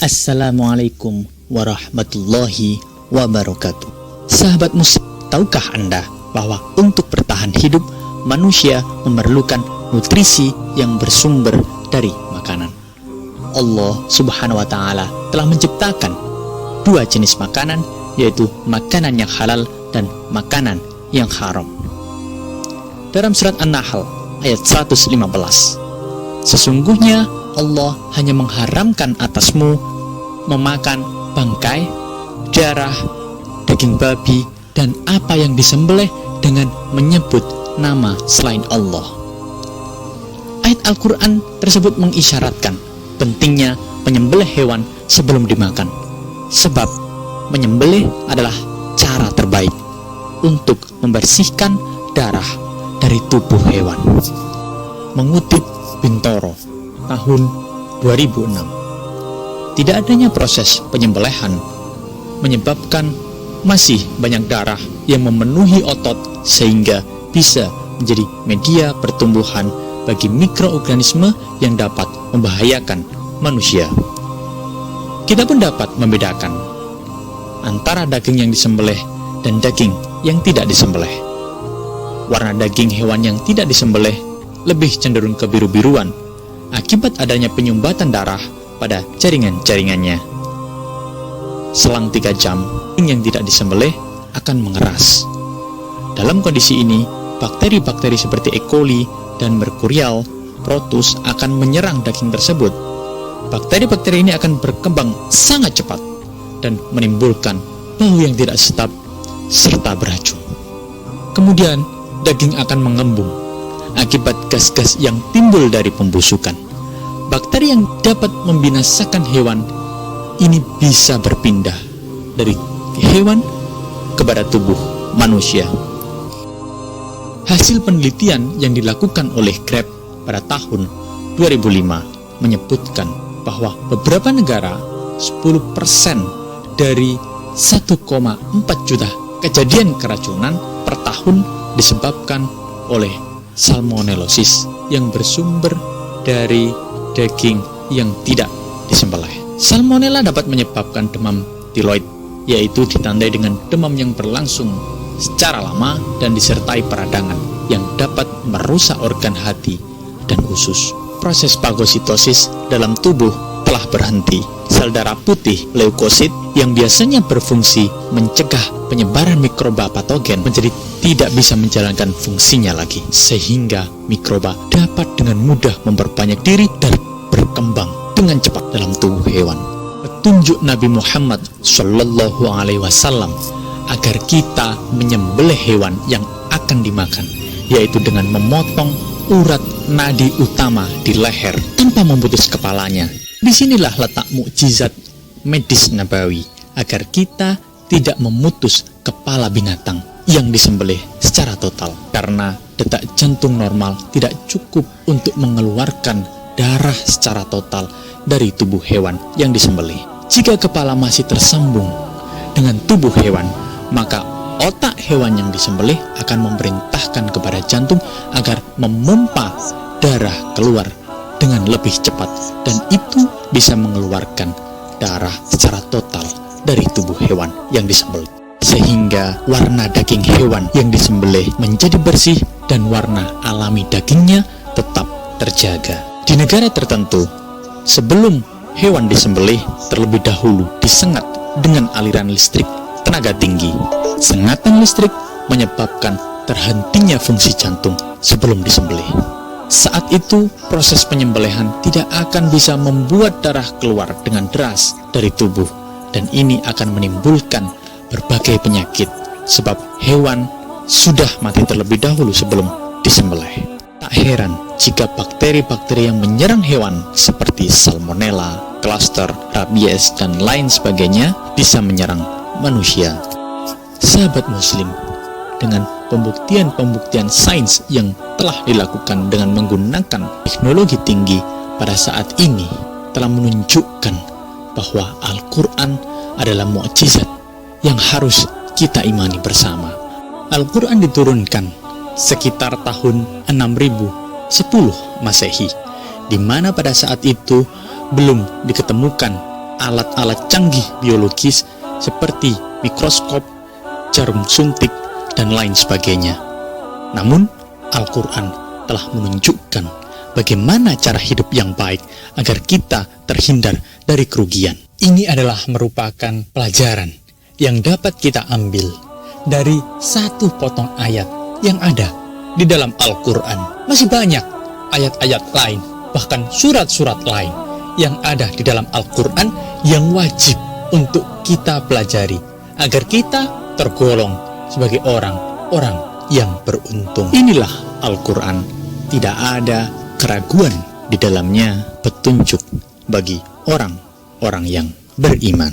Assalamualaikum warahmatullahi wabarakatuh. Sahabat muslim, tahukah Anda bahwa untuk bertahan hidup, manusia memerlukan nutrisi yang bersumber dari makanan? Allah subhanahu wa ta'ala telah menciptakan dua jenis makanan, yaitu makanan yang halal dan makanan yang haram. Dalam surat An-Nahl ayat 115, sesungguhnya Allah hanya mengharamkan atasmu memakan bangkai, darah, daging babi, dan apa yang disembelih dengan menyebut nama selain Allah. Ayat Al-Quran tersebut mengisyaratkan pentingnya menyembelih hewan sebelum dimakan, sebab menyembelih adalah cara terbaik untuk membersihkan darah dari tubuh hewan. Mengutip Bintoro tahun 2006, tidak adanya proses penyembelihan menyebabkan masih banyak darah yang memenuhi otot sehingga bisa menjadi media pertumbuhan bagi mikroorganisme yang dapat membahayakan manusia. Kita pun dapat membedakan antara daging yang disembelih dan daging yang tidak disembelih. Warna daging hewan yang tidak disembelih lebih cenderung kebiru-biruan akibat adanya penyumbatan darah pada jaringan-jaringannya. Selang 3 jam, daging yang tidak disembelih akan mengeras. Dalam kondisi ini, bakteri-bakteri seperti E. coli dan Mercurial protus akan menyerang daging tersebut. Bakteri-bakteri ini akan berkembang sangat cepat dan menimbulkan bau yang tidak sedap serta beracun. Kemudian, daging akan mengembung akibat gas-gas yang timbul dari pembusukan. Bakteri yang dapat membinasakan hewan ini bisa berpindah dari hewan kepada tubuh manusia. Hasil penelitian yang dilakukan oleh Greb pada tahun 2005 menyebutkan bahwa beberapa negara 10% dari 1,4 juta kejadian keracunan per tahun disebabkan oleh salmonellosis yang bersumber dari daging yang tidak disembelih. Salmonella dapat menyebabkan demam tiroid, yaitu ditandai dengan demam yang berlangsung secara lama dan disertai peradangan yang dapat merusak organ hati dan usus. Proses fagositosis dalam tubuh telah berhenti. Sel darah putih leukosit yang biasanya berfungsi mencegah penyebaran mikroba patogen menjadi tidak bisa menjalankan fungsinya lagi, sehingga mikroba dapat dengan mudah memperbanyak diri dan berkembang dengan cepat dalam tubuh hewan. Petunjuk Nabi Muhammad Shallallahu Alaihi Wasallam agar kita menyembelih hewan yang akan dimakan, yaitu dengan memotong urat nadi utama di leher tanpa memutus kepalanya. Disinilah letak mukjizat medis Nabawi agar kita tidak memutus kepala binatang yang disembelih secara total, karena detak jantung normal tidak cukup untuk mengeluarkan darah secara total dari tubuh hewan yang disembelih. Jika kepala masih tersambung dengan tubuh hewan, maka otak hewan yang disembelih akan memerintahkan kepada jantung agar memompa darah keluar dengan lebih cepat, dan itu bisa mengeluarkan darah secara total dari tubuh hewan yang disembelih, sehingga warna daging hewan yang disembelih menjadi bersih dan warna alami dagingnya tetap terjaga. Di negara tertentu, sebelum hewan disembelih terlebih dahulu disengat dengan aliran listrik tenaga tinggi. Sengatan listrik menyebabkan terhentinya fungsi jantung sebelum disembelih. Saat itu, proses penyembelihan tidak akan bisa membuat darah keluar dengan deras dari tubuh, dan ini akan menimbulkan berbagai penyakit sebab hewan sudah mati terlebih dahulu sebelum disembelih. Tak heran jika bakteri-bakteri yang menyerang hewan seperti salmonella, cluster, rabies, dan lain sebagainya bisa menyerang manusia. Sahabat muslim, dengan pembuktian sains yang telah dilakukan dengan menggunakan teknologi tinggi pada saat ini telah menunjukkan bahwa Al-Quran adalah mukjizat yang harus kita imani bersama. Al-Quran diturunkan sekitar tahun 6010 Masehi, di mana pada saat itu belum diketemukan alat-alat canggih biologis seperti mikroskop, jarum suntik, dan lain sebagainya. Namun, Al-Quran telah menunjukkan bagaimana cara hidup yang baik agar kita terhindar dari kerugian. Ini adalah merupakan pelajaran yang dapat kita ambil dari satu potong ayat yang ada di dalam Al-Quran. Masih banyak ayat-ayat lain, bahkan surat-surat lain yang ada di dalam Al-Quran yang wajib untuk kita pelajari agar kita tergolong sebagai orang-orang yang beruntung. Inilah Al-Quran, tidak ada keraguan di dalamnya, petunjuk bagi orang-orang yang beriman.